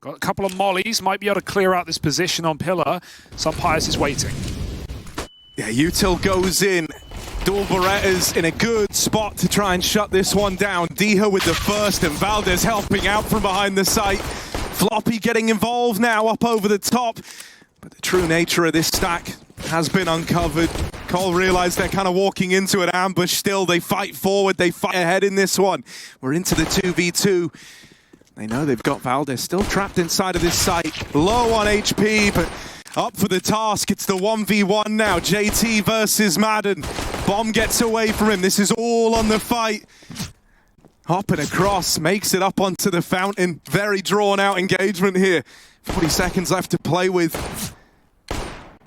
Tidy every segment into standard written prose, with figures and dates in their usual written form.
Got a couple of mollies, might be able to clear out this position on Pillar. Pius is waiting. Yeah, Util goes in. Dual Berettas in a good spot to try and shut this one down. Diha with the first and Valdez helping out from behind the site. Floppy getting involved now up over the top. But the true nature of this stack has been uncovered. Cole realized they're kind of walking into an ambush still. They fight forward, they fight ahead in this one. We're into the 2v2. They know they've got Valdez still trapped inside of this site. Low on HP, but up for the task. It's the 1v1 now. JT versus Madden. Bomb gets away from him. This is all on the fight. Hopping across, makes it up onto the fountain. Very drawn out engagement here. 40 seconds left to play with.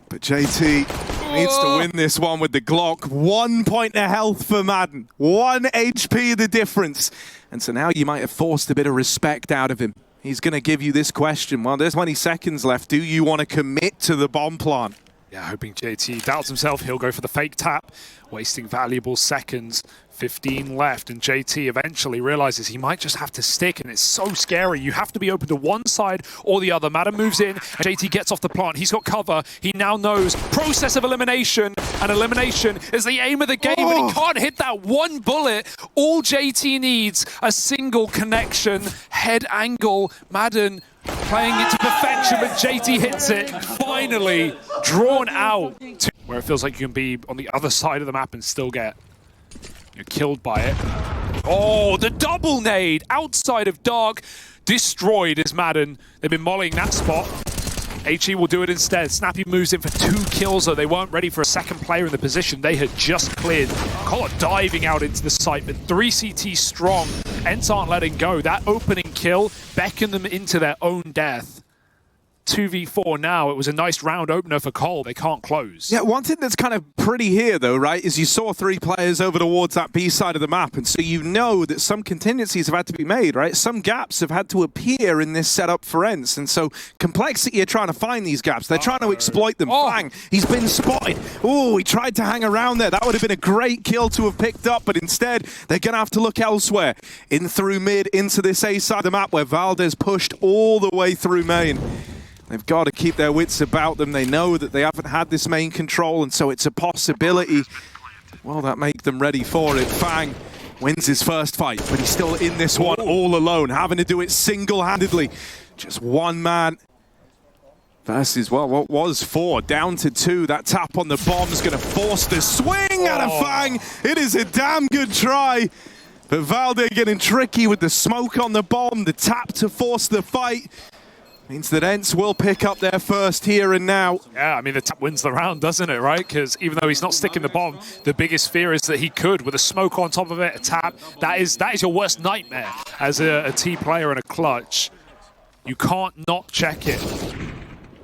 But JT needs to win this one with the Glock. 1 point of health for Madden. 1 HP the difference. And so now you might have forced a bit of respect out of him. He's going to give you this question. Well, there's 20 seconds left. Do you want to commit to the bomb plant? Yeah, hoping JT doubts himself. He'll go for the fake tap, wasting valuable seconds. 15 left, and JT eventually realizes he might just have to stick, and it's so scary. You have to be open to one side or the other. Madden moves in, and JT gets off the plant. He's got cover. He now knows process of elimination, and elimination is the aim of the game, but he can't hit that one bullet. All JT needs, a single connection, head angle. Madden playing it to perfection, but JT hits it. Finally drawn out to where it feels like you can be on the other side of the map and still get killed by it. Oh, the double nade outside of Dark. Destroyed is Madden. They've been mollying that spot. HE will do it instead. Snappy moves in for 2 kills, though they weren't ready for a second player in the position they had just cleared. Collar diving out into the site, but 3 CT strong. ENCE aren't letting go. That opening kill beckoned them into their own death. 2v4 now. It was a nice round opener for Cole. They can't close. Yeah, one thing that's kind of pretty here, though, right, is you saw 3 players over towards that B side of the map, and so you know that some contingencies have had to be made, right? Some gaps have had to appear in this setup for ENCE, and so Complexity are trying to find these gaps. They're trying to exploit them. Bang! He's been spotted. Oh, he tried to hang around there. That would have been a great kill to have picked up, but instead, they're going to have to look elsewhere. In through mid, into this A side of the map, where Valdez pushed all the way through main. They've got to keep their wits about them. They know that they haven't had this main control, and so it's a possibility. Well, that make them ready for it. Fang wins his first fight, but he's still in this one all alone, having to do it single-handedly. Just one man versus, well, what was 4, down to 2. That tap on the bomb is going to force the swing out of Fang. It is a damn good try. But Valde getting tricky with the smoke on the bomb, the tap to force the fight. Means that ENCE will pick up their first here and now. Yeah, I mean, the tap wins the round, doesn't it, right? Because even though he's not sticking the bomb, the biggest fear is that he could, with a smoke on top of it, a tap. That is your worst nightmare as a T player in a clutch. You can't not check it.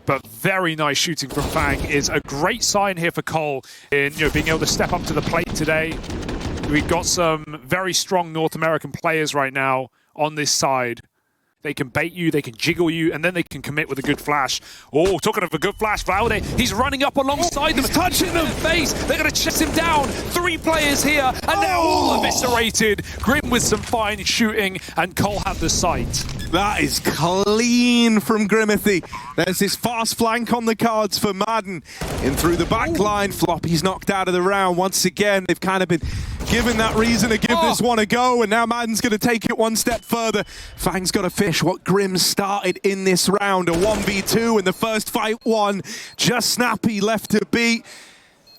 But very nice shooting from Fang is a great sign here for Cole in being able to step up to the plate today. We've got some very strong North American players right now on this side. They can bait you, they can jiggle you, and then they can commit with a good flash. Oh, talking of a good flash, Valde, he's running up alongside them, touching them face. They're going to chase him down. 3 players here, and now all eviscerated. Grim with some fine shooting, and Cole had the sight. That is clean from Grimithy. There's this fast flank on the cards for Madden. In through the back line, Floppy's knocked out of the round. Once again, they've kind of been given that reason to give this one a go, and now Madden's going to take it one step further. Fang's got to finish what Grim started in this round, a 1v2 in the first fight won. Just Snappy left to beat.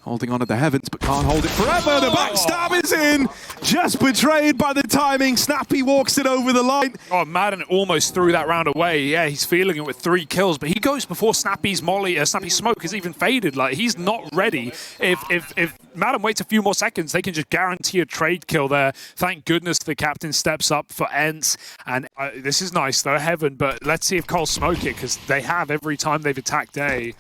Holding on to the heavens, but can't hold it forever. The backstab is in. Just betrayed by the timing. Snappy walks it over the line. Oh, Madden almost threw that round away. Yeah, he's feeling it with 3 kills, but he goes before Snappy's Snappy's smoke is even faded. Like, he's not ready. If Madden waits a few more seconds, they can just guarantee a trade kill there. Thank goodness the captain steps up for ENCE. And this is nice, though, heaven, but let's see if Cole smoke it, because they have every time they've attacked A.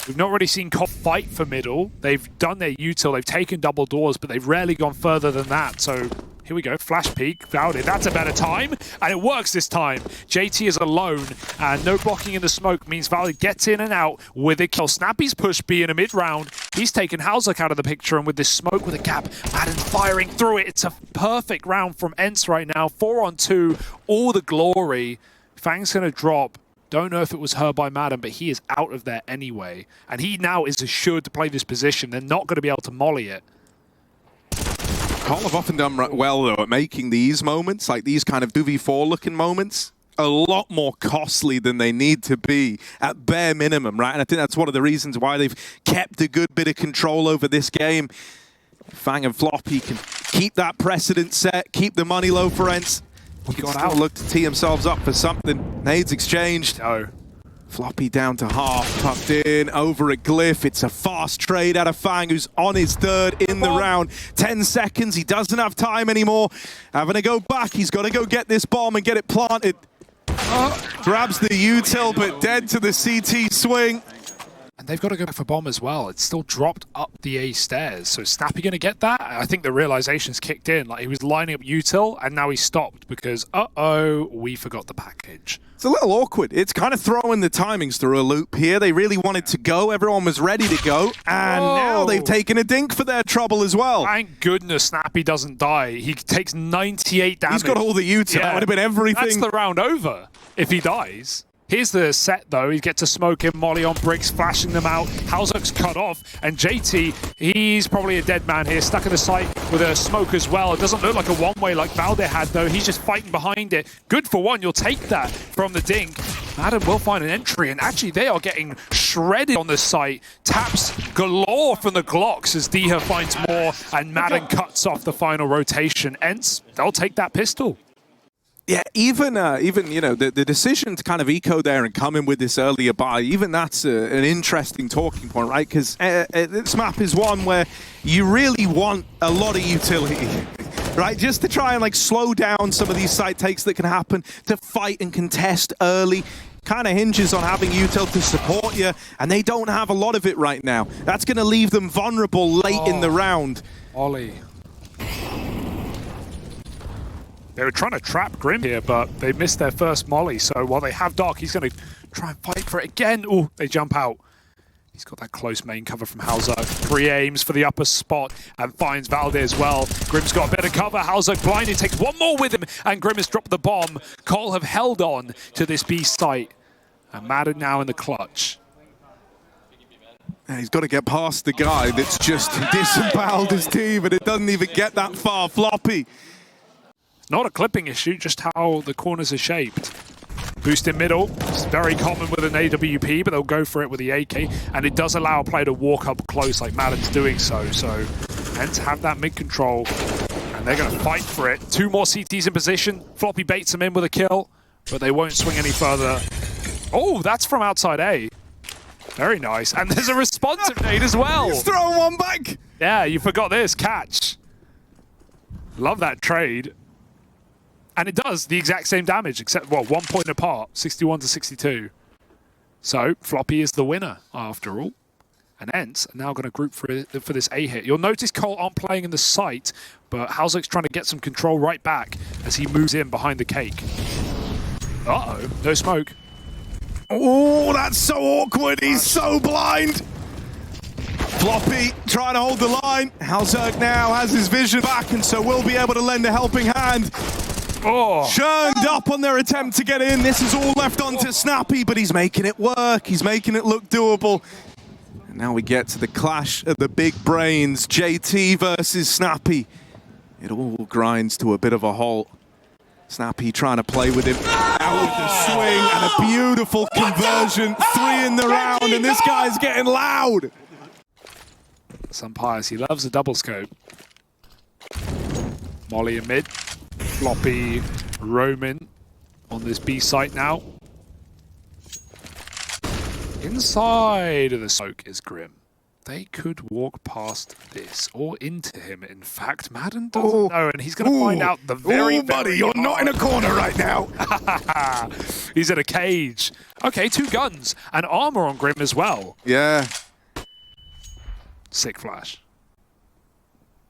We've not really seen Cole fight for middle. They've done their util, they've taken double doors, but they've rarely gone further than that. So here we go, flash peek, Valde, that's a better time, and it works this time. JT is alone, and no blocking in the smoke means Valde gets in and out with a kill. Snappy's push B in a mid-round. He's taken Halzak out of the picture, and with this smoke with a gap, Madden firing through it. It's a perfect round from ENCE right now, 4 on 2, all the glory. Fang's going to drop. Don't know if it was her by Madden, but he is out of there anyway. And he now is assured to play this position. They're not going to be able to molly it. Call have often done well, though, at making these moments, like these kind of 2v4 looking moments, a lot more costly than they need to be at bare minimum, right? And I think that's one of the reasons why they've kept a good bit of control over this game. Fang and Floppy can keep that precedent set, keep the money low for ENCE. He can still look to tee themselves up for something. Nades exchanged. No. Floppy down to half, tucked in, over at Glyph. It's a fast trade out of Fang, who's on his third in the round. 10 seconds, he doesn't have time anymore. Having to go back, he's got to go get this bomb and get it planted. Grabs the util, but dead to the CT swing. And they've got to go for bomb as well. It's still dropped up the A stairs. So is Snappy going to get that? I think the realization's kicked in. Like, he was lining up util, and now he stopped because, uh-oh, we forgot the package. It's a little awkward. It's kind of throwing the timings through a loop here. They really wanted to go. Everyone was ready to go. And now they've taken a dink for their trouble as well. Thank goodness Snappy doesn't die. He takes 98 damage. He's got all the util. Yeah. That would have been everything. That's the round over if he dies. Here's the set, though. He gets to smoke him, Molly on bricks, flashing them out. Halzuk's cut off, and JT, he's probably a dead man here, stuck in the site with a smoke as well. It doesn't look like a one-way like Valde had, though. He's just fighting behind it. Good for one. You'll take that from the dink. Madden will find an entry, and actually they are getting shredded on the site. Taps galore from the Glocks as Diha finds more, and Madden cuts off the final rotation. ENCE, they'll take that pistol. Yeah, even you know, the decision to kind of eco there and come in with this earlier buy, even that's an interesting talking point, right? Because this map is one where you really want a lot of utility, right? Just to try and like slow down some of these site takes that can happen, to fight and contest early. Kind of hinges on having util to support you, and they don't have a lot of it right now. That's going to leave them vulnerable late in the round. Ollie. They were trying to trap Grim here, but they missed their first molly. So while they have Dark, he's going to try and fight for it again. Oh, they jump out. He's got that close main cover from Halzuk. Pre-aims for the upper spot and finds Valde as well. Grim's got a better cover. Halzuk blinded, takes one more with him, and Grim has dropped the bomb. Cole have held on to this B site. And Madden now in the clutch. And he's got to get past the guy that's just disemboweled his team, and it doesn't even get that far. Floppy. Not a clipping issue, just how the corners are shaped. Boost in middle, it's very common with an AWP, but they'll go for it with the AK, and it does allow a player to walk up close like Madden's doing so. So, ENCE have that mid control, and they're going to fight for it. Two more CTs in position. Floppy baits them in with a kill, but they won't swing any further. Oh, that's from outside A. Very nice. And there's a responsive nade as well. He's throwing one back. Yeah, you forgot this. Catch. Love that trade. And it does the exact same damage, except, well, 1 point apart, 61 to 62. So, Floppy is the winner, after all. And ENCE are now going to group for this A hit. You'll notice Cole aren't playing in the site, but Halzuk's trying to get some control right back as he moves in behind the cake. Uh-oh, no smoke. Oh, that's so awkward. He's so blind. Floppy trying to hold the line. Halzuk now has his vision back, and so will be able to lend a helping hand. Oh. Churned up on their attempt to get in. This is all left on to Snappy, but he's making it work. He's making it look doable. And now we get to the clash of the big brains. JT versus Snappy. It all grinds to a bit of a halt. Snappy trying to play with him. Out with the swing and a beautiful conversion. 3 in the round, and this guy's getting loud. Some pious. He loves a double scope. Molly in mid. Floppy roaming on this B site now. Inside of the smoke is Grim. They could walk past this or into him. In fact, Madden doesn't know, and he's going to find out the very buddy, you're not in a corner right now. He's in a cage. Okay, 2 guns and armor on Grim as well. Yeah. Sick flash.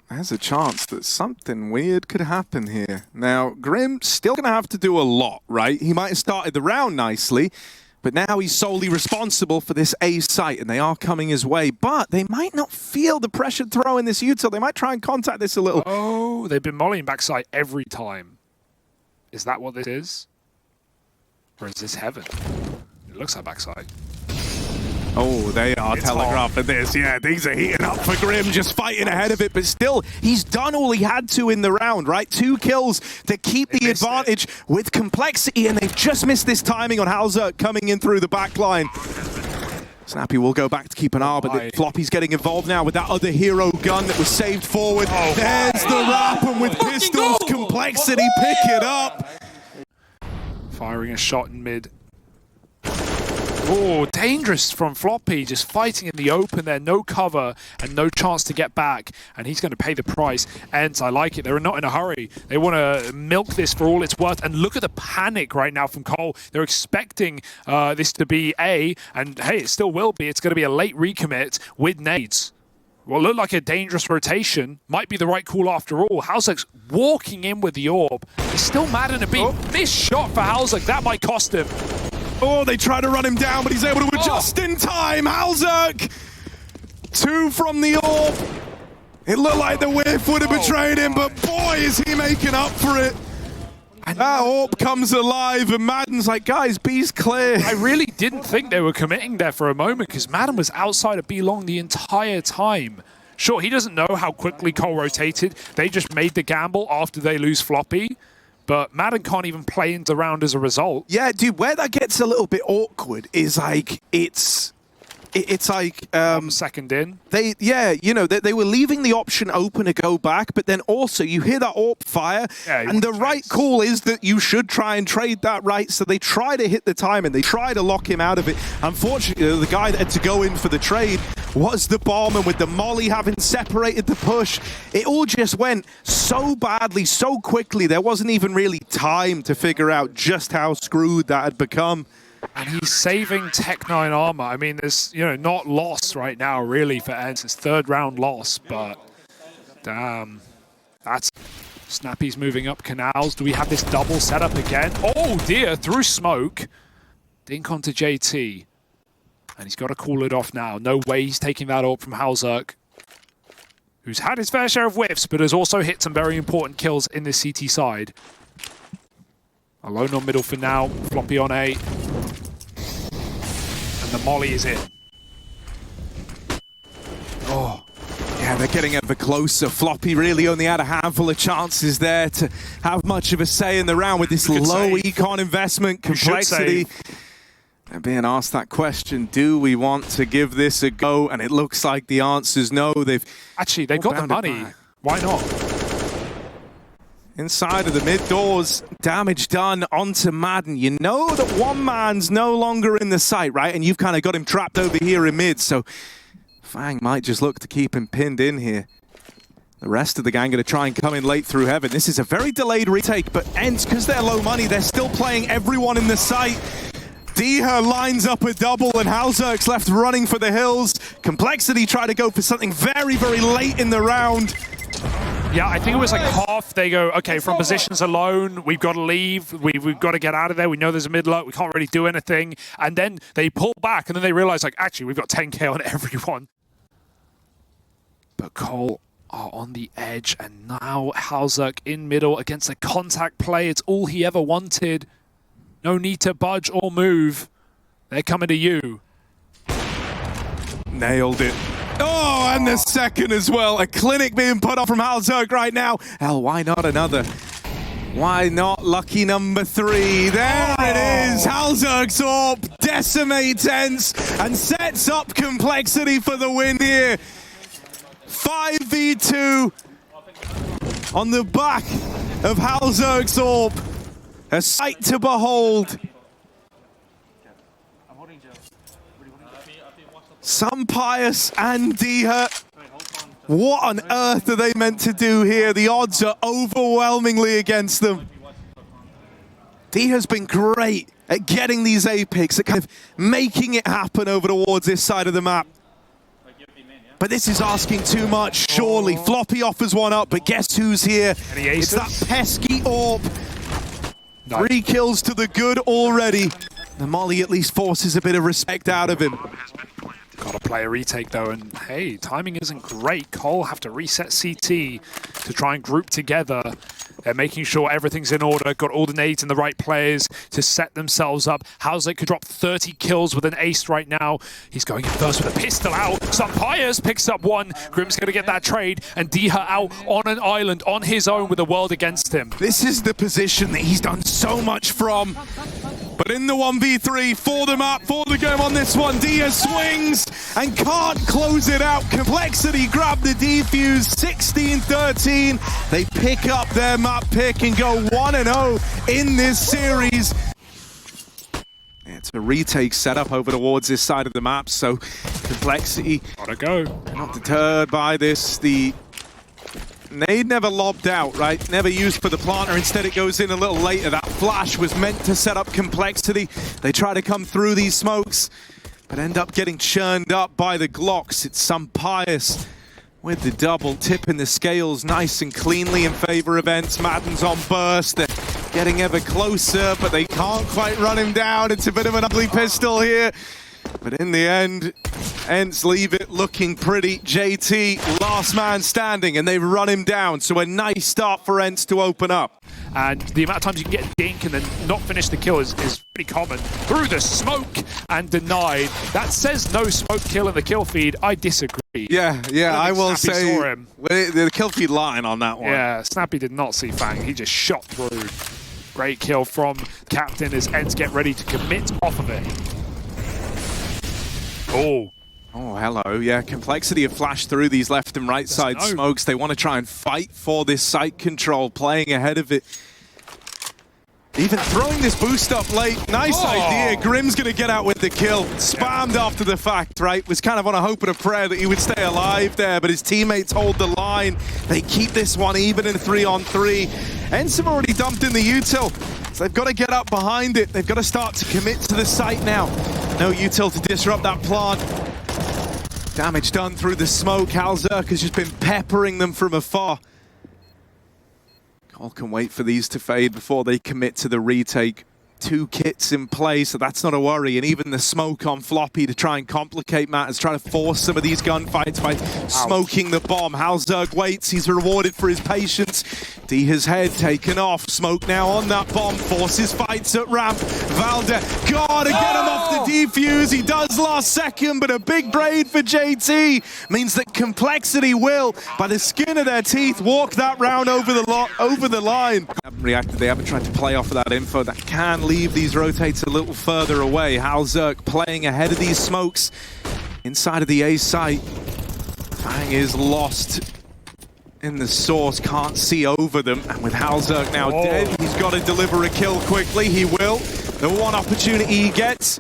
There's a chance that something weird could happen here. Now, Grim's still going to have to do a lot, right? He might have started the round nicely, but now he's solely responsible for this A site, and they are coming his way. But they might not feel the pressure throwing this util. They might try and contact this a little. Oh, they've been mollying backside every time. Is that what this is? Or is this heaven? It looks like backside. Oh, they are It's telegraphing this. Yeah, things are heating up for Grim, just fighting ahead of it. But still, he's done all he had to in the round, right? 2 kills to keep the advantage with complexity, and they've just missed this timing on Hauser coming in through the back line. Snappy will go back to keep an eye, but Floppy's getting involved now with that other hero gun that was saved forward. There's the wrap, and with pistols, complexity pick it up. Firing a shot in mid. Oh, dangerous from Floppy, just fighting in the open there, no cover and no chance to get back, and he's going to pay the price. ENCE, I like it. They're not in a hurry. They want to milk this for all it's worth, and look at the panic right now from Cole. They're expecting this to be A, and hey, it still will be. It's going to be a late recommit with nades. Well, look like a dangerous rotation. Might be the right call after all. Hauzer's walking in with the orb. It's still mad in a beat. Missed shot for Hauser. That might cost him. Oh, they try to run him down, but he's able to adjust in time. Hauser! 2 from the orb. It looked like the whiff would have betrayed him, but boy, is he making up for it. And that orb comes alive, and Madden's like, guys, B's clear. I really didn't think they were committing there for a moment, because Madden was outside of B long the entire time. Sure, he doesn't know how quickly Cole rotated. They just made the gamble after they lose Floppy. But Madden can't even play into round as a result. Yeah, dude, where that gets a little bit awkward is like, it's like... second in. They were leaving the option open to go back, but then also you hear that AWP fire, and the right call is that you should try and trade that right, so they try to hit the time and they try to lock him out of it. Unfortunately, the guy that had to go in for the trade was the bomb, and with the molly having separated the push, it all just went so badly, so quickly, there wasn't even really time to figure out just how screwed that had become. And he's saving Tech-9 armor. I mean, there's, not loss right now, really, for ENCE. It's 3rd round loss, but damn. That's... Snappy's moving up canals. Do we have this double setup again? Oh, dear, through smoke. Dink onto JT. And he's got to call it off now. No way he's taking that AWP from Hauser, who's had his fair share of whiffs, but has also hit some very important kills in the CT side. Alone on middle for now. Floppy on A. And the molly is in. Oh, yeah, they're getting ever closer. Floppy really only had a handful of chances there to have much of a say in the round with this low econ investment, complexity. They're being asked that question, do we want to give this a go? And it looks like the answer's no. They've got the money. Why not? Inside of the mid doors, damage done onto Madden. You know that one man's no longer in the sight, right? And you've kind of got him trapped over here in mid, so Fang might just look to keep him pinned in here. The rest of the gang going to try and come in late through heaven. This is a very delayed retake, but ENCE, because they're low money, they're still playing everyone in the sight. Diha lines up a double, and Hauser's left running for the hills. Complexity try to go for something very, very late in the round. Yeah, I think it was like half. They go, okay, from positions alone, we've got to leave. We've got to get out of there. We know there's a mid-low. We can't really do anything. And then they pull back, and then they realize, like, actually, we've got 10k on everyone. But Cole are on the edge, and now Hauser in middle against a contact play. It's all he ever wanted. No need to budge or move. They're coming to you. Nailed it. Oh, and the second as well. A clinic being put on from Hauser right now. Hell, why not another? Why not lucky number 3? There it is. Hauser's AWP decimates ENCE and sets up complexity for the win here. 5v2 on the back of Hauser's AWP. A sight to behold. Sampius and Diha. What on earth are they meant to do here? The odds are overwhelmingly against them. Diha's been great at getting these A picks, at kind of making it happen over towards this side of the map. But this is asking too much, surely. Floppy offers one up, but guess who's here? It's that pesky AWP. 3 kills to the good already. The molly at least forces a bit of respect out of him. Got to play a retake though, and hey, timing isn't great. Cole have to reset CT to try and group together. They're making sure everything's in order, got all the nades and the right players to set themselves up. Hauser could drop 30 kills with an ace right now. He's going in first with a pistol out. Sampires picks up one. Grim's going to get that trade, and Diha out on an island on his own with the world against him. This is the position that he's done so much from. But in the 1v3, for the map, for the game on this one, Dia swings and can't close it out. Complexity grab the defuse, 16-13. They pick up their map pick and go 1-0 in this series. It's a retake setup over towards this side of the map, so Complexity Gotta go. not deterred by this. The nade never lobbed out, right? Never used for the planter. Instead, it goes in a little later. That flash was meant to set up Complexity. They try to come through these smokes, but end up getting churned up by the Glocks. It's Sampires with the double, tipping the scales nice and cleanly in favor of ENCE. Madden's on burst. They're getting ever closer, but they can't quite run him down. It's a bit of an ugly pistol here. But in the end, ENCE leave it looking pretty. JT, last man standing, and they run him down. So a nice start for ENCE to open up. And the amount of times you can get a dink and then not finish the kill is pretty common. Through the smoke and denied. That says no smoke kill in the kill feed. I disagree. Yeah, I will Snappy say saw him. The kill feed line on that one. Yeah, Snappy did not see Fang. He just shot through. Great kill from Captain as ENCE get ready to commit off of it. Oh, hello. Yeah, Complexity have flashed through these left and right side smokes. They want to try and fight for this site control, playing ahead of it. Even throwing this boost up late. Nice idea. Grim's going to get out with the kill. Spammed after the fact, right? Was kind of on a hope and a prayer that he would stay alive there, but his teammates hold the line. They keep this one even in 3-on-3. ENCE have already dumped in the util, so they've got to get up behind it. They've got to start to commit to the site now. No util to disrupt that plant. Damage done through the smoke. Halzerk has just been peppering them from afar. All can wait for these to fade before they commit to the retake. 2 kits in play, so that's not a worry. And even the smoke on Floppy to try and complicate matters, trying to force some of these gunfights by smoking the bomb. Halzerk waits, he's rewarded for his patience. Diha's head taken off. Smoke now on that bomb, forces fights at ramp. Valde, gotta get him off the defuse. He does last second, but a big braid for JT means that Complexity will, by the skin of their teeth, walk that round over the line. They haven't reacted, they haven't tried to play off of that info. That can leave these rotates a little further away. Halzerk playing ahead of these smokes inside of the A site. Fang is lost in the source, can't see over them, and with Halzerk now dead, he's got to deliver a kill quickly. He will. The one opportunity he gets,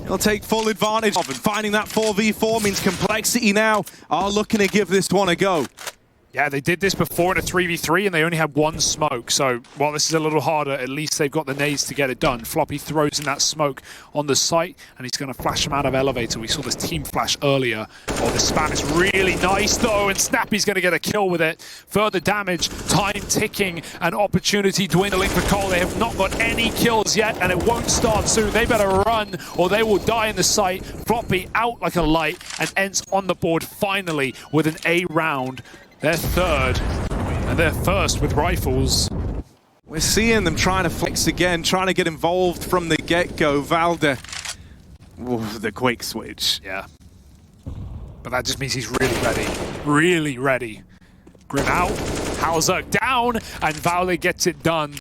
he'll take full advantage of, and finding that 4v4 means Complexity now are looking to give this one a go. Yeah, they did this before in a 3v3 and they only had 1 smoke. So while this is a little harder, at least they've got the nades to get it done. Floppy throws in that smoke on the site and he's going to flash him out of elevator. We saw this team flash earlier. Oh, the spam is really nice though, and Snappy's going to get a kill with it. Further damage, time ticking, and opportunity dwindling for Cole. They have not got any kills yet and it won't start soon. They better run or they will die in the site. Floppy out like a light, and ENCE on the board finally with an A round. They're third, and they're first with rifles. We're seeing them trying to flex again, trying to get involved from the get-go. Valde, the quick switch. Yeah. But that just means he's really ready. Really ready. Grim out, Halzerk down, and Valde gets it done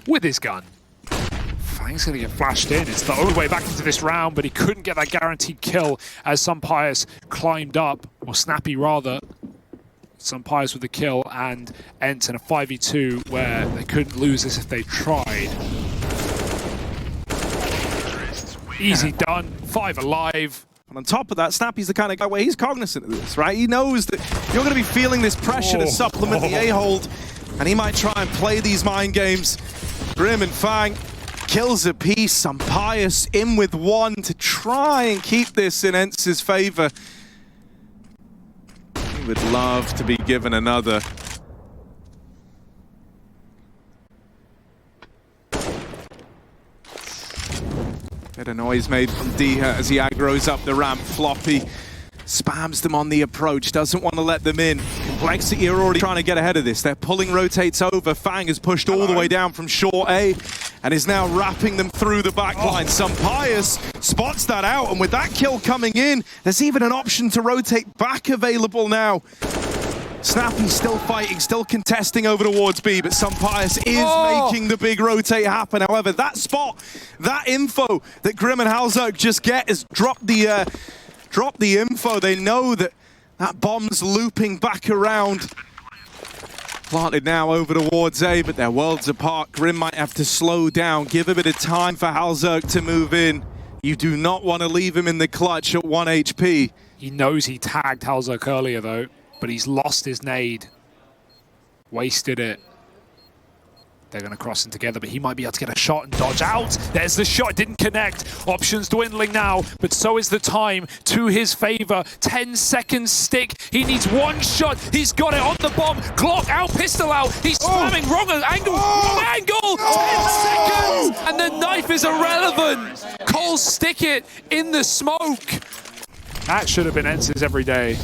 with his gun. Fang's gonna get flashed in. It's the only way back into this round, but he couldn't get that guaranteed kill as Sampires climbed up, or Snappy rather. Sampires with the kill, and ENCE in a 5v2 where they couldn't lose this if they tried. Easy done, 5 alive. And on top of that, Snappy's the kind of guy where he's cognizant of this, right? He knows that you're going to be feeling this pressure to supplement the A-hold, and he might try and play these mind games. Grim and Fang kills a piece. Sampires in with 1 to try and keep this in ENCE's favor. Would love to be given another. Bit of noise made from Diha as he aggroes up the ramp. Floppy spams them on the approach, doesn't want to let them in. Complexity are already trying to get ahead of this. They're pulling rotates over. Fang has pushed all the way down from short A and is now wrapping them through the back line. Pius spots that out, and with that kill coming in, there's even an option to rotate back available now. Snappy's still fighting, still contesting over towards B, but Pius is making the big rotate happen. However, that spot, that info that Grim and Halzerk just get is drop the info. They know that bomb's looping back around. Planted now over towards A, but they're worlds apart. Grim might have to slow down, give a bit of time for Halzerk to move in. You do not want to leave him in the clutch at 1 HP. He knows he tagged Halzerk earlier though, but he's lost his nade. Wasted it. They're going to cross in together, but he might be able to get a shot and dodge out. There's the shot, didn't connect. Options dwindling now, but so is the time to his favor. 10 seconds stick. He needs one shot. He's got it on the bomb. Glock out, pistol out. He's slamming wrong angle. Wrong angle. 10 seconds, and the knife is irrelevant. Cole stick it in the smoke. That should have been ENCE's every day.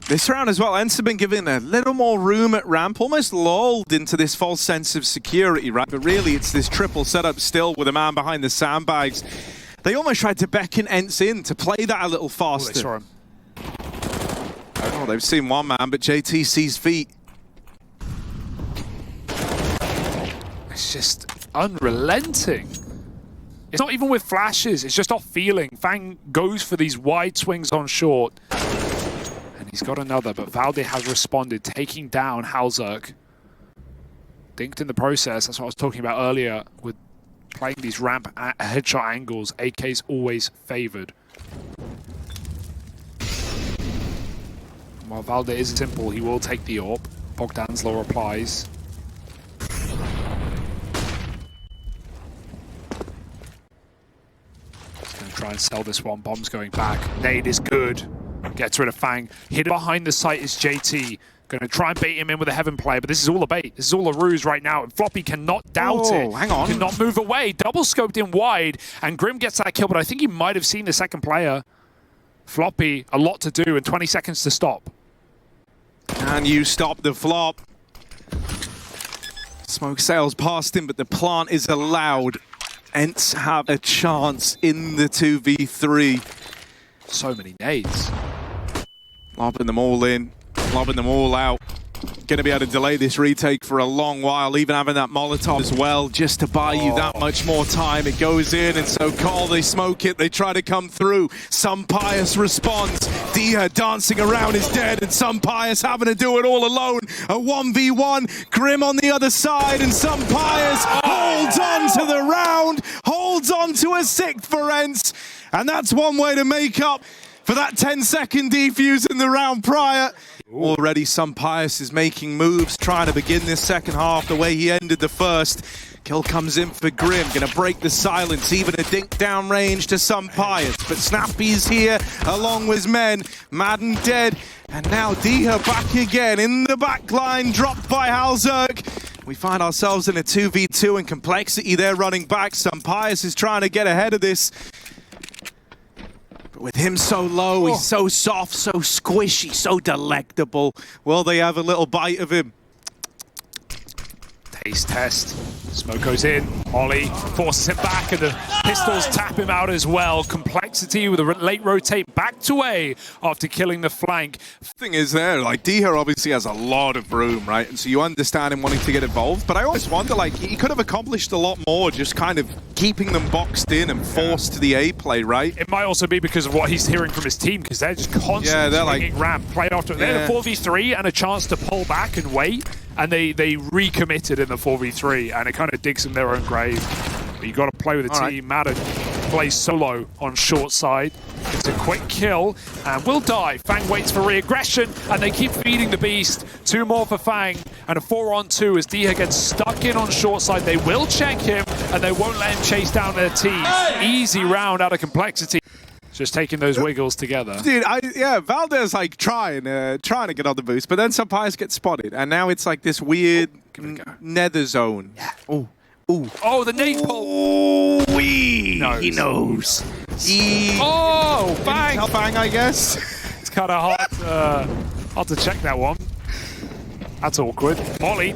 This round as well, ENCE have been given a little more room at ramp, almost lulled into this false sense of security, right? But really, it's this triple setup still with a man behind the sandbags. They almost tried to beckon ENCE in to play that a little faster. They saw him. Oh, they've seen one man, but JT sees feet. It's just unrelenting. It's not even with flashes, it's just off feeling. Fang goes for these wide swings on short. He's got another, but Valde has responded, taking down Halzerk. Dinked in the process, that's what I was talking about earlier, with playing these ramp headshot angles. AK's always favored. While Valde is simple, he will take the AWP. Bogdan's law applies. He's going to try and sell this one. Bomb's going back. Nade is good. Gets rid of Fang. Hidden behind the site is JT. Going to try and bait him in with a heaven play, but this is all a bait. This is all a ruse right now. And Floppy cannot doubt it. Hang on. Cannot move away. Double scoped in wide, and Grim gets that kill, but I think he might have seen the second player. Floppy, a lot to do, and 20 seconds to stop. Can you stop the flop? Smoke sails past him, but the plant is allowed. ENCE have a chance in the 2v3. So many nades. Lobbing them all in, lobbing them all out. Going to be able to delay this retake for a long while, even having that Molotov as well, just to buy you that much more time. It goes in, and so Cole, they smoke it, they try to come through. Pius responds. Dia dancing around is dead, and Pius having to do it all alone. A 1v1, Grim on the other side, and Pius holds on to the round, holds on to a sixth for ENCE, and that's one way to make up for that 10-second defuse in the round prior. Already Pius is making moves, trying to begin this second half the way he ended the first. Kill comes in for Grim, gonna break the silence, even a dink down range to Pius. But Snappy's here along with his men. Madden dead, and now Dia back again in the back line, dropped by Halzerk. We find ourselves in a 2v2, and Complexity there running back. Pius is trying to get ahead of this. But with him so low, he's so soft, so squishy, so delectable. Will they have a little bite of him? Taste test. Smoke goes in. Ollie forces him back, and the pistols tap him out as well. Complexity with a late rotate back to A after killing the flank. Thing is there, like, Dia obviously has a lot of room, right? And so you understand him wanting to get involved, but I always wonder, like, he could have accomplished a lot more just kind of keeping them boxed in and forced to the A play, right? It might also be because of what he's hearing from his team, because they're just constantly swinging ramp, play after. They had a 4v3 and a chance to pull back and wait, and they recommitted in the 4v3, and it kind of digs them their own grave. But you got to play with the team. Madden plays solo on short side. It's a quick kill and will die. Fang waits for re-aggression, and they keep feeding the beast. 2 more for Fang, and a 4-on-2 as Dia gets stuck in on short side. They will check him, and they won't let him chase down their team. Easy round out of Complexity. Just taking those wiggles together. Dude, Valdez like trying to get on the boost, but then Pius gets spotted, and now it's like this weird nether zone. Yeah. Oh, oh, the nade pull. He knows. Oh, bang! Tell bang, I guess. It's kind of hard to check that one. That's awkward. Molly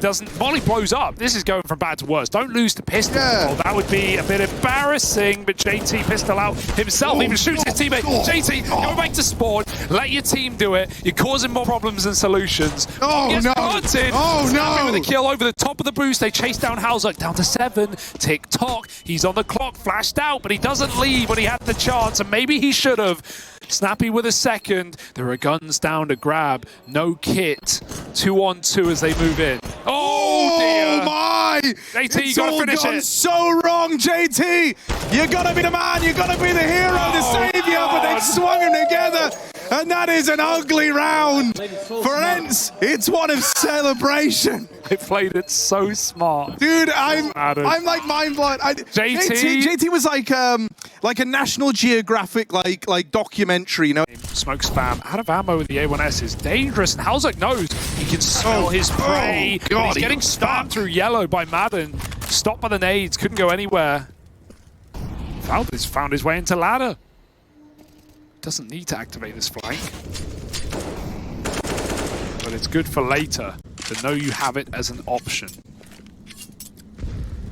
blows up. This is going from bad to worse. Don't lose to pistol. Yeah. Oh, that would be a bit embarrassing, but JT pistol out himself, even shoots his teammate. JT, go back to spawn. Let your team do it. You're causing more problems than solutions. Oh, no. Planted. Oh, Snappy no. with a kill over the top of the boost. They chase down Hauser down to 7. Tick-tock. He's on the clock, flashed out, but he doesn't leave when he had the chance, and maybe he should have. Snappy with a second. There are guns down to grab. No kit. 2-on-2 as they move in. Oh dear! My! JT, you It's gotta all finish gone it. so wrong, JT! You gotta be the man, you gotta be the hero, the savior, but they've swung them together, and that is an ugly round. For ENCE, it's one of celebration. They played it so smart. Dude, I'm like mind blown. JT was like a National Geographic like documentary, you know. Smoke spam out of ammo with the A1S is dangerous, and Halzak knows he can smell his prey. God, he's getting stabbed through yellow by Madden. Stopped by the nades, couldn't go anywhere. Valdez found his way into ladder. Doesn't need to activate this flank. But it's good for later to know you have it as an option.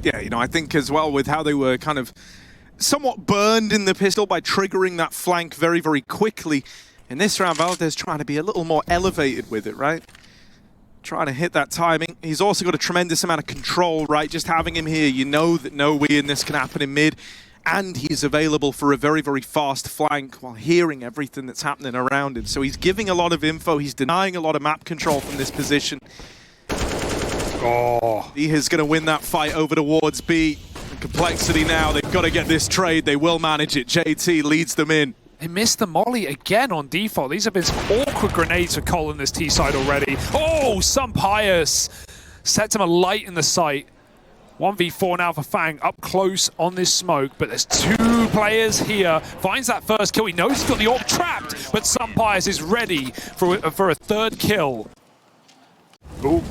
Yeah, you know, I think as well with how they were kind of somewhat burned in the pistol by triggering that flank very, very quickly. In this round, Valdez trying to be a little more elevated with it, right? Trying to hit that timing. He's also got a tremendous amount of control, right? Just having him here, you know that no way in this can happen in mid. And he's available for a very, very fast flank while hearing everything that's happening around him. So he's giving a lot of info. He's denying a lot of map control from this position. Oh. He is going to win that fight over towards B. The complexity now, they've got to get this trade. They will manage it. JT leads them in. They missed the molly again on default. These have been some awkward grenades for Cole in this T side already. Oh, some pious. Sets him a light in the sight. 1v4 now for Fang, up close on this smoke, but there's 2 players here. Finds that first kill. He knows he's got the AWP trapped, but Some Pious is ready for a third kill. Ooh.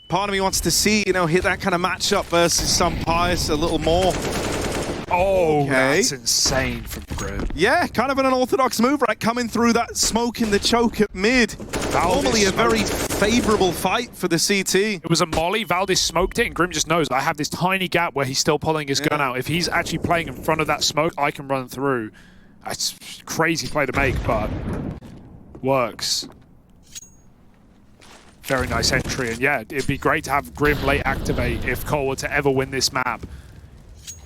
Part of me wants to see, you know, hit that kind of matchup versus Some Pious a little more. Oh, Okay. That's insane from Grim. Yeah, kind of an unorthodox move, right? Coming through that smoke in the choke at mid. Normally a very favorable fight for the CT. It was a molly. Valdez smoked it, and Grim just knows I have this tiny gap where he's still pulling his gun out. If he's actually playing in front of that smoke, I can run through. It's a crazy play to make, but works. Very nice entry, and yeah, it'd be great to have Grim late activate if Cole were to ever win this map.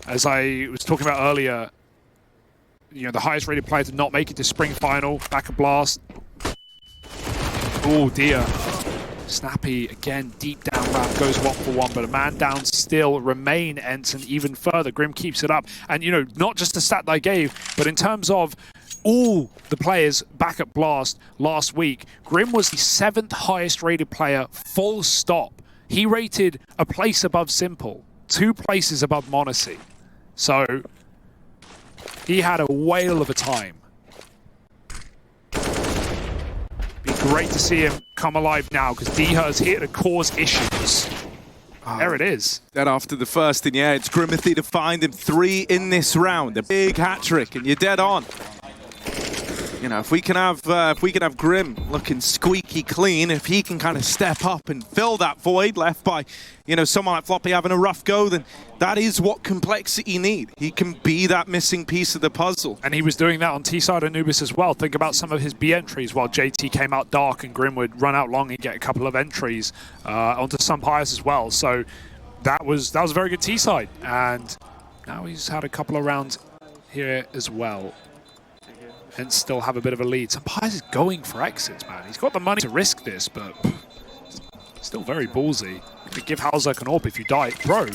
As I was talking about earlier, you know, the highest rated player to not make it to spring final, back a blast. Oh dear. Snappy again, deep down ramp, goes 1-for-1, but a man down still remain ENCE, and even further, Grim keeps it up. And you know, not just the stat that I gave, but in terms of all the players back at Blast last week, Grim was the 7th highest rated player, full stop. He rated a place above Simple, 2 places above Monacy. So he had a whale of a time. Be great to see him come alive now, because Deher's here to cause issues. There it is. Then after the first, and yeah, it's Grimathy to find him 3 in this round. A big hat trick, and you're dead on. You know, if we can have Grim looking squeaky clean, if he can kind of step up and fill that void left by, you know, someone like Floppy having a rough go, then that is what complexity need. He can be that missing piece of the puzzle. And he was doing that on T-side Anubis as well. Think about some of his B entries while JT came out dark and Grim would run out long and get a couple of entries onto Some Pious as well. So that was a very good T-side. And now he's had a couple of rounds here as well. And still have a bit of a lead. Some Pious is going for exits, man. He's got the money to risk this, but still very ballsy. You could give Halzak an AWP if you die. Bro,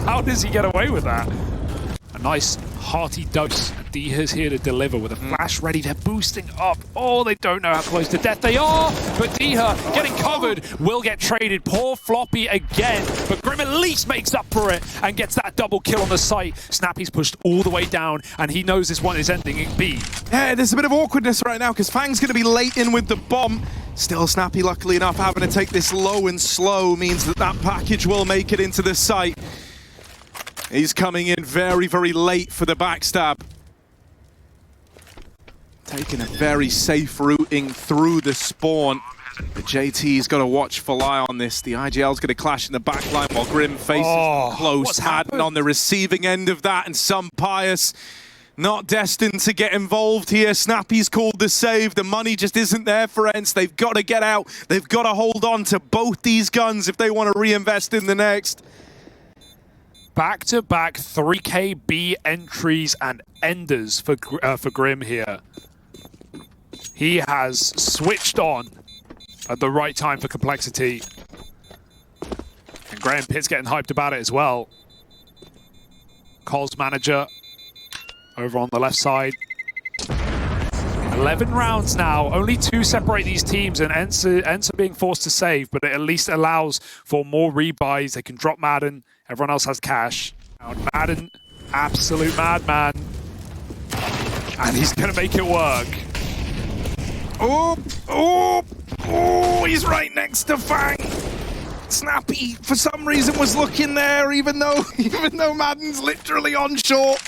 how does he get away with that? A nice hearty dose. Deher's here to deliver with a flash ready. They're boosting up. Oh, they don't know how close to death they are. But Deher getting covered will get traded. Poor Floppy again. But Grim at least makes up for it and gets that double kill on the site. Snappy's pushed all the way down, and he knows this one is ending in B. Yeah, there's a bit of awkwardness right now because Fang's going to be late in with the bomb. Still Snappy, luckily enough, having to take this low and slow means that that package will make it into the site. He's coming in very, very late for the backstab. Taking a very safe routing through the spawn. But JT's got a watchful eye on this. The IGL's going to clash in the backline while Grim faces close. Madden on the receiving end of that, and some Pious not destined to get involved here. Snappy's called the save. The money just isn't there for ENCE. They've got to get out. They've got to hold on to both these guns if they want to reinvest in the next. Back-to-back 3K B entries and enders for Grim here. He has switched on at the right time for Complexity. And Graham Pitt's getting hyped about it as well. Cole's manager over on the left side. 11 rounds now, only 2 separate these teams, and ENCE are being forced to save, but it at least allows for more rebuys. They can drop Madden, everyone else has cash. Madden, absolute madman. And he's gonna make it work. Oh, he's right next to Fang. Snappy, for some reason, was looking there, even though Madden's literally on short.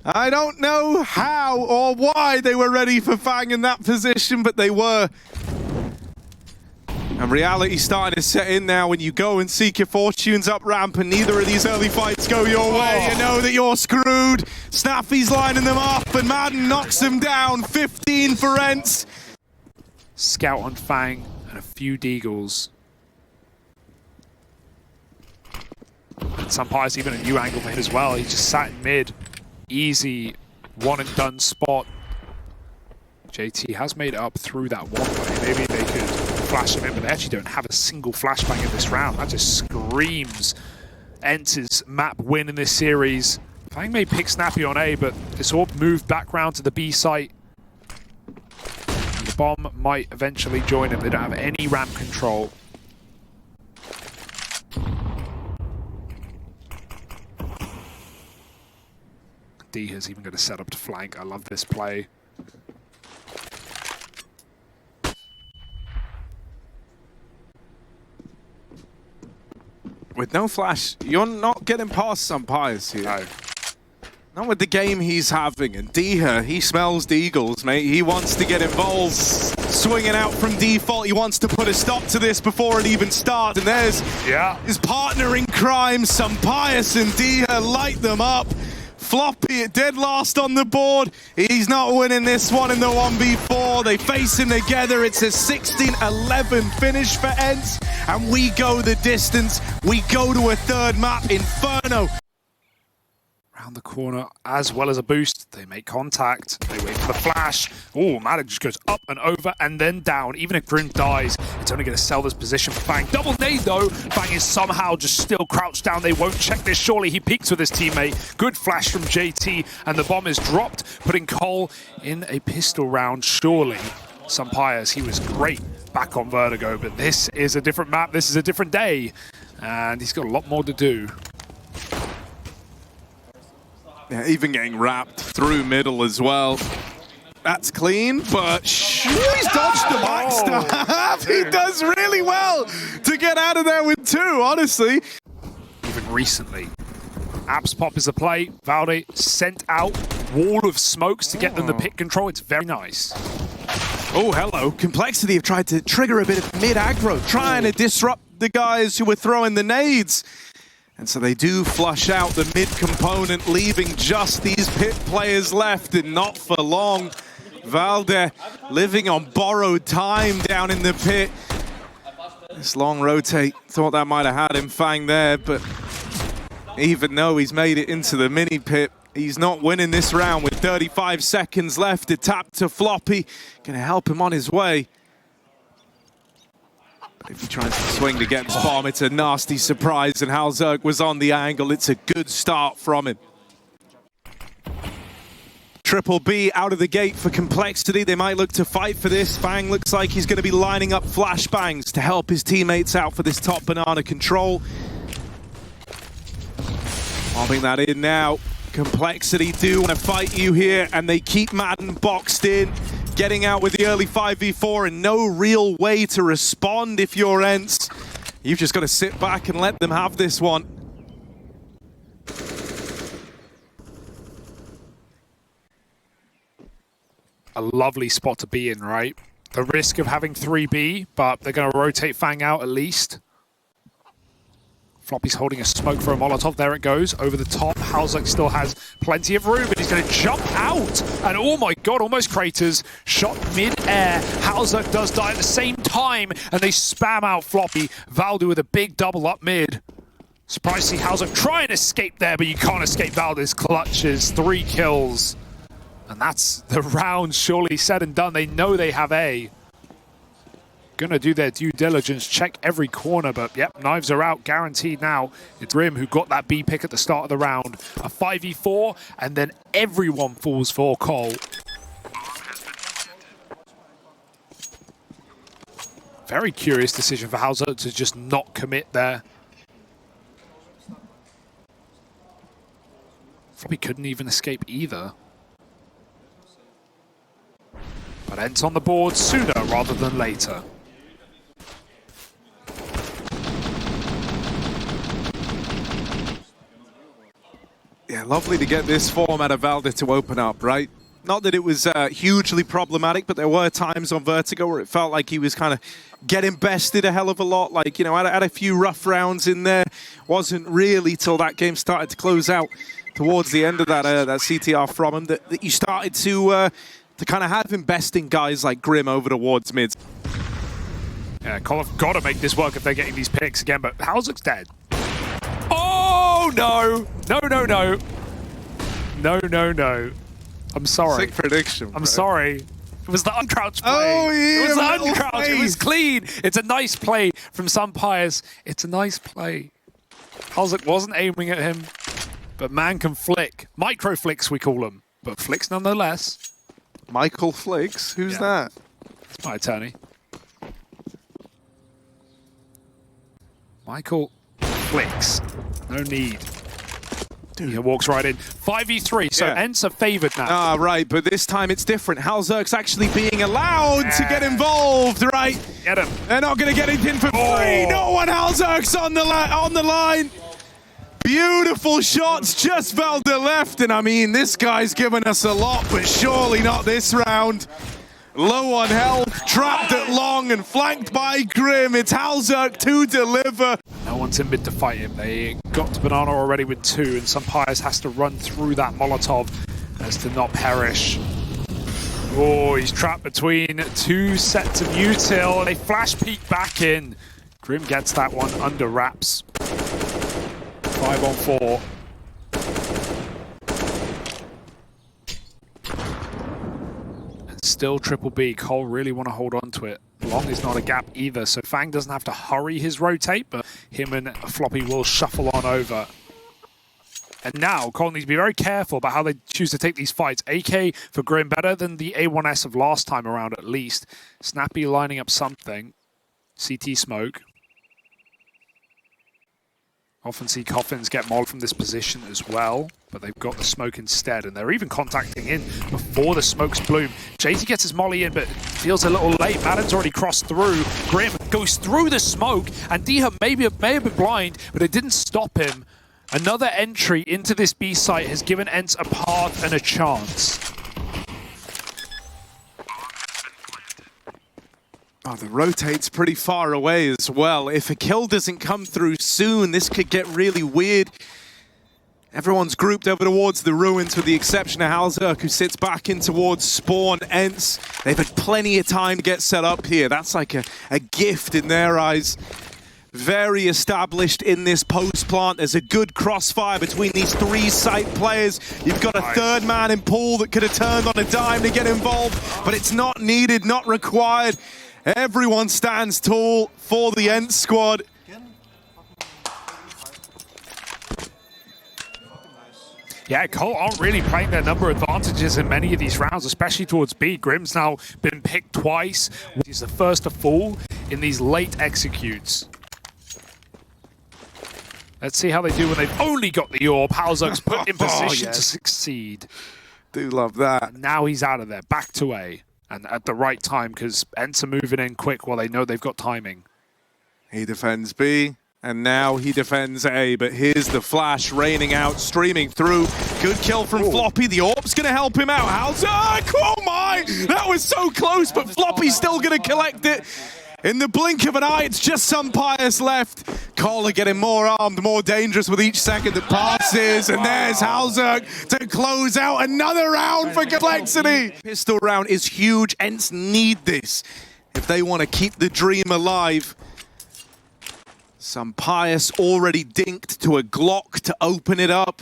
I don't know how or why they were ready for Fang in that position, but they were. And reality's starting to set in now when you go and seek your fortunes up ramp and neither of these early fights go your way. You know that you're screwed. Snappy's lining them up and Madden knocks them down. 15 for ENCE. Scout on Fang and a few deagles. And some Pious even a new angle for him as well. He just sat in mid. Easy one and done spot. JT has made it up through that one way. Maybe they could flash him in, but they actually don't have a single flashbang in this round. That just screams ENCE's map win in this series. Fang may pick Snappy on A, but it's all moved back round to the B site. And the bomb might eventually join him. They don't have any ramp control. D is even going to set up to flank. I love this play. With no flash, you're not getting past some Pious here. No. Not with the game he's having. And Deha, he smells the Eagles, mate. He wants to get involved. Swinging out from default. He wants to put a stop to this before it even starts. And there's his partner in crime. Some Pious and Deha light them up. Floppy dead last on the board. He's not winning this one in the 1v4. They face him together. It's a 16-11 finish for ENCE. And we go the distance. We go to a third map, Inferno. Around the corner, as well as a boost. They make contact. They wait for the flash. Oh, Madden just goes up and over and then down. Even if Grim dies, it's only going to sell this position for Fang. Double nade though. Fang is somehow just still crouched down. They won't check this. Surely he peeks with his teammate. Good flash from JT, and the bomb is dropped, putting Cole in a pistol round. Surely some Pious. He was great back on Vertigo, but this is a different map. This is a different day, and he's got a lot more to do. Yeah, even getting wrapped through middle as well. That's clean, but he's dodged the backstab. He does really well to get out of there with 2, honestly. Even recently, Apps pop is the play. Valde sent out wall of smokes to get them the pit control. It's very nice. Oh, hello. Complexity have tried to trigger a bit of mid-aggro, trying to disrupt the guys who were throwing the nades. And so they do flush out the mid-component, leaving just these pit players left, and not for long. Valde living on borrowed time down in the pit. This long rotate, thought that might have had him Fang there, but even though he's made it into the mini pit, he's not winning this round with 35 seconds left. A tap to Floppy, gonna help him on his way. If he tries to swing to get his bomb, it's a nasty surprise, and Halzerg was on the angle. It's a good start from him. Triple B out of the gate for Complexity. They might look to fight for this. Fang looks like he's going to be lining up flashbangs to help his teammates out for this top banana control. Bombing that in now. Complexity do want to fight you here, and they keep Madden boxed in. Getting out with the early 5v4 and no real way to respond if you're ENCE. You've just got to sit back and let them have this one. a lovely spot to be in, right? The risk of having 3B, but they're going to rotate Fang out at least. Floppy's holding a smoke for a Molotov. There it goes. Over the top. Halzuk still has plenty of room, but he's going to jump out. And oh my god, almost craters. Shot mid-air. Halzuk does die at the same time, and they spam out Floppy. Valdu with a big double up mid. Surprised to see Halzuk try and escape there, but you can't escape Valdu's clutches. 3 kills. And that's the round surely said and done. They know they have A. Gonna do their due diligence, check every corner, but yep, knives are out, guaranteed now. It's Grim who got that B pick at the start of the round. A 5v4, and then everyone falls for Cole. Very curious decision for Halzuk to just not commit there. Probably couldn't even escape either. But ENCE on the board sooner rather than later. Yeah, lovely to get this form out of Valde to open up, right? Not that it was hugely problematic, but there were times on Vertigo where it felt like he was kind of getting bested a hell of a lot. Like, you know, had a few rough rounds in there. Wasn't really till that game started to close out towards the end of that CTR from him that you started to kind of have him besting guys like Grim over towards mids. Yeah, Cole have got to make this work if they're getting these picks again, but Halzuk's dead. Oh, no! No. No. I'm sorry. Sick prediction, bro. I'm sorry. It was the uncrouched play. Oh, yeah, it was the uncrouched. It was clean. It's a nice play from some players. It's a nice play. Halzuk wasn't aiming at him, but man can flick. Micro flicks, we call them, but flicks nonetheless. Michael Flicks? Who's that? It's my attorney. Michael Flicks. No need. Dude. He walks right in. 5v3, so ENCE are favoured now. Ah, right, but this time it's different. Halzuk's actually being allowed to get involved, right? Get him. They're not going to get it in for free. No one. Halzuk's on the line. Beautiful shots, just Valde left, and I mean, this guy's given us a lot, but surely not this round. Low on health, trapped at long, and flanked by Grim. It's Halzuk to deliver. No one's in mid to fight him. They got to Banana already with 2, and Sampires has to run through that Molotov as to not perish. Oh, he's trapped between 2 sets of util. They flash peek back in. Grim gets that one under wraps. 5 on 4. And still triple B. Cole really want to hold on to it. Long is not a gap either, so Fang doesn't have to hurry his rotate, but him and Floppy will shuffle on over. And now Cole needs to be very careful about how they choose to take these fights. AK for Grim better than the A1S of last time around at least. Snappy lining up something. CT smoke. Often see Coffins get molled from this position as well, but they've got the smoke instead, and they're even contacting in before the smokes bloom. JT gets his molly in, but feels a little late. Madden's already crossed through. Grim goes through the smoke, and Diha may have been blind, but it didn't stop him. Another entry into this B site has given ENCE a path and a chance. Oh, the rotate's pretty far away as well. If a kill doesn't come through soon, this could get really weird. Everyone's grouped over towards the ruins with the exception of Halzuk, who sits back in towards spawn. ENCE, they've had plenty of time to get set up here. That's like a gift in their eyes. Very established in this post plant. There's a good crossfire between these 3 site players. You've got a third man in pool that could have turned on a dime to get involved, but it's not needed, not required. Everyone stands tall for the ENCE squad. Yeah, Cole aren't really playing their number advantages in many of these rounds, especially towards B. Grim's now been picked twice. He's the first to fall in these late executes. Let's see how they do when they've only got the orb. Halzuk's put in position to succeed. Do love that. Now he's out of there, back to A. And at the right time, because ENCE are moving in quick while they know they've got timing. He defends B, And now he defends A, but here's the flash raining out, streaming through. Good kill from Floppy. The Orb's going to help him out. Halzak, oh my! That was so close, but Floppy's still going to collect it. In the blink of an eye, it's just some Pius left. Kohler getting more armed, more dangerous with each second that passes. And there's Halzak to close out another round for Complexity. Pistol round is huge. ENCE need this if they want to keep the dream alive. Some Pius already dinked to a Glock to open it up.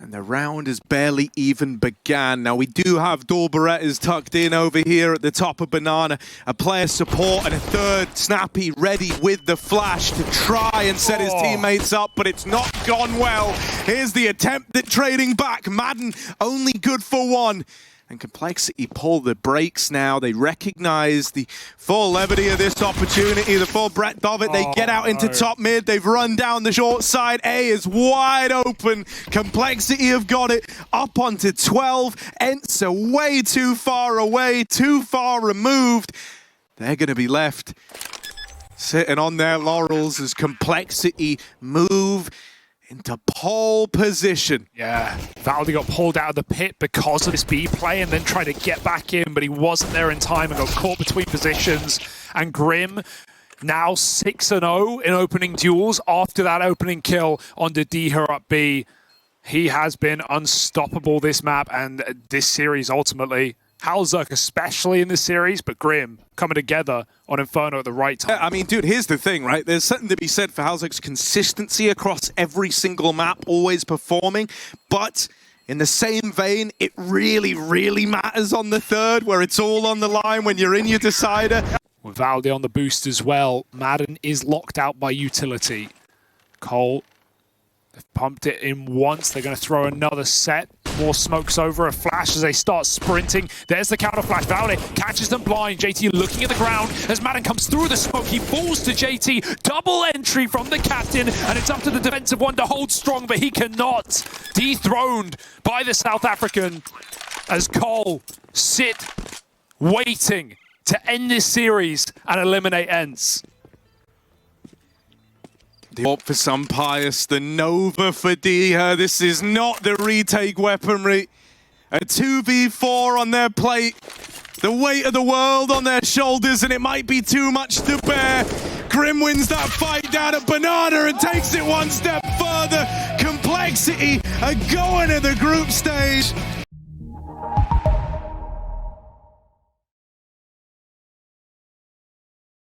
And the round has barely even began. Now we do have Dorberettas tucked in over here at the top of Banana. A player support and a third Snappy ready with the flash to try and set his teammates up, but it's not gone well. Here's the attempt at trading back. Madden only good for one. And Complexity pull the brakes now. They recognize the full levity of this opportunity, the full breadth of it. They get out into top mid. They've run down the short side. A is wide open. Complexity have got it up onto 12. ENCE are way too far away, too far removed. They're going to be left sitting on their laurels as Complexity move into pole position. Yeah, Valdi got pulled out of the pit because of this B play and then tried to get back in, but he wasn't there in time and got caught between positions. And Grim now 6-0 in opening duels after that opening kill on the Diha up B. He has been unstoppable this map and this series ultimately. Halzak especially in this series, but Grim coming together on Inferno at the right time. I mean, dude, here's the thing, right? There's something to be said for Halzak's consistency across every single map, always performing, but in the same vein, it really, really matters on the third, where it's all on the line when you're in your decider. With Valdi on the boost as well, Madden is locked out by utility. Cole, they've pumped it in once. They're going to throw another set. More smokes over, a flash as they start sprinting. There's the counter flash. Valde catches them blind. JT looking at the ground as Madden comes through the smoke. He falls to JT. Double entry from the captain, and it's up to the defensive one to hold strong, but he cannot. Dethroned by the South African as Cole sit waiting to end this series and eliminate ENCE. The op for some Pius, the Nova for Diha. This is not the retake weaponry. A 2v4 on their plate. The weight of the world on their shoulders, and it might be too much to bear. Grim wins that fight down at Banana and takes it one step further. Complexity are going to the group stage.